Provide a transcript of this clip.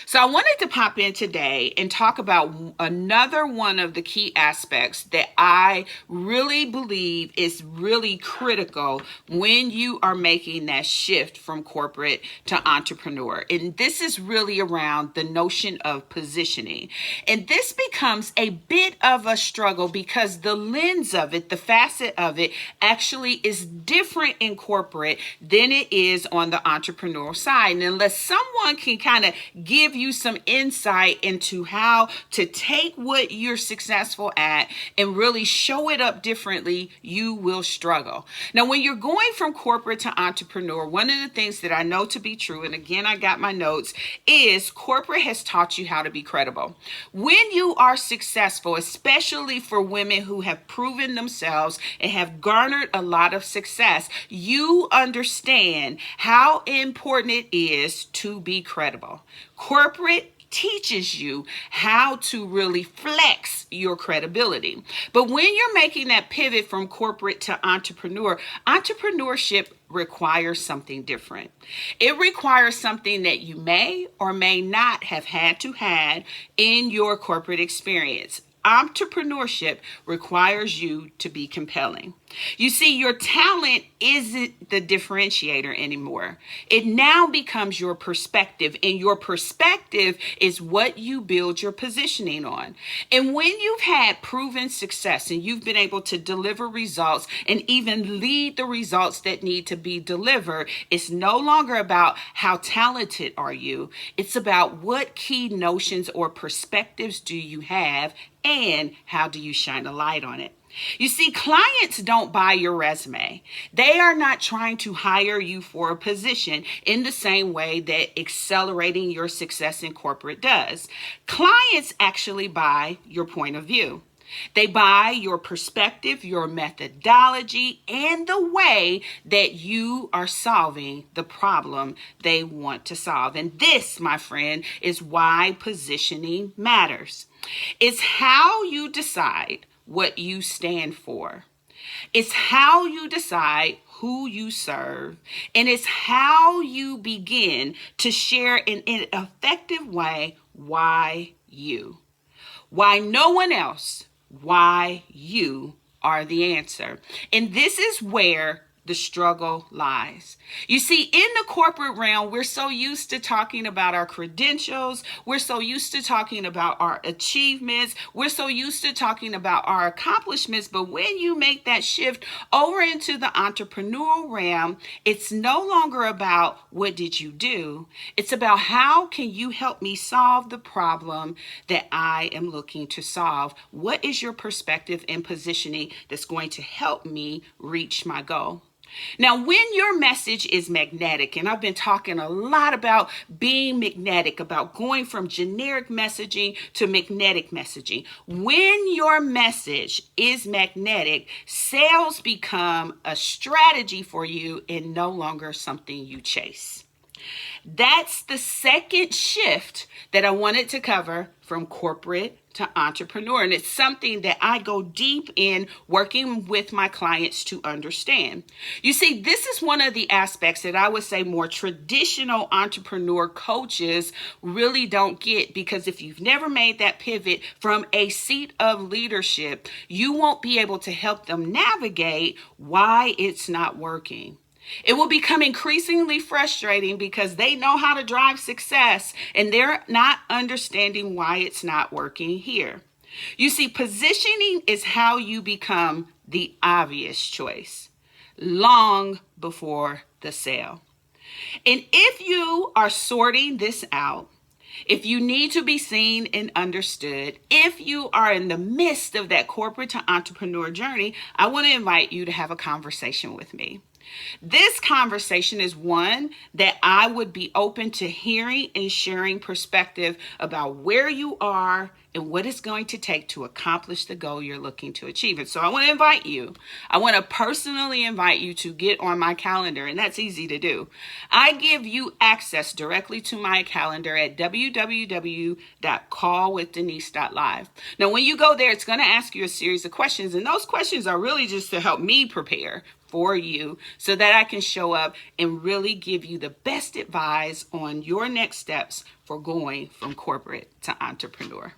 So I wanted to pop in today and talk about another one of the key aspects that I really believe is really critical when you are making that shift from corporate to entrepreneur. And this is really around the notion of positioning. And this becomes a bit of a struggle because the lens of it, the facet of it, actually is different in corporate than it is on the entrepreneurial side. And unless someone can kind of give you some insight into how to take what you're successful at and really show it up differently, you will struggle. Now, when you're going from corporate to entrepreneur, one of the things that I know to be true, and again, I got my notes, is corporate has taught you how to be credible. When you are successful, especially for women who have proven themselves and have garnered a lot of success, you understand how important it is to be credible. Corporate teaches you how to really flex your credibility. But when you're making that pivot from corporate to entrepreneur, entrepreneurship requires something different. It requires something that you may or may not have had in your corporate experience. Entrepreneurship requires you to be compelling. You see, your talent isn't the differentiator anymore. It now becomes your perspective, and your perspective is what you build your positioning on. And when you've had proven success and you've been able to deliver results and even lead the results that need to be delivered, it's no longer about how talented are you. It's about what key notions or perspectives do you have and how do you shine a light on it. You see, clients don't buy your resume. They are not trying to hire you for a position in the same way that accelerating your success in corporate does. Clients actually buy your point of view. They buy your perspective, your methodology, and the way that you are solving the problem they want to solve. And this, my friend, is why positioning matters. It's how you decide what you stand for. It's how you decide who you serve, and it's how you begin to share in an effective way why you. Why no one else, why you are the answer. And this is where the struggle lies. You see, in the corporate realm, we're so used to talking about our credentials. We're so used to talking about our achievements. We're so used to talking about our accomplishments. But when you make that shift over into the entrepreneurial realm, it's no longer about what did you do. It's about how can you help me solve the problem that I am looking to solve. What is your perspective and positioning that's going to help me reach my goal? Now, when your message is magnetic, and I've been talking a lot about being magnetic, about going from generic messaging to magnetic messaging. When your message is magnetic, sales become a strategy for you and no longer something you chase. That's the second shift that I wanted to cover from corporate to entrepreneur. And it's something that I go deep in working with my clients to understand. You see, this is one of the aspects that I would say more traditional entrepreneur coaches really don't get, because if you've never made that pivot from a seat of leadership, you won't be able to help them navigate why it's not working. It will become increasingly frustrating because they know how to drive success and they're not understanding why it's not working here. You see, positioning is how you become the obvious choice long before the sale. And if you are sorting this out, if you need to be seen and understood, if you are in the midst of that corporate to entrepreneur journey, I want to invite you to have a conversation with me. This conversation is one that I would be open to hearing and sharing perspective about where you are and what it's going to take to accomplish the goal you're looking to achieve. And so I want to invite you. I want to personally invite you to get on my calendar, and that's easy to do. I give you access directly to my calendar at www.callwithdenise.live. Now, when you go there, it's going to ask you a series of questions, and those questions are really just to help me prepare for you so that I can show up and really give you the best advice on your next steps for going from corporate to entrepreneur.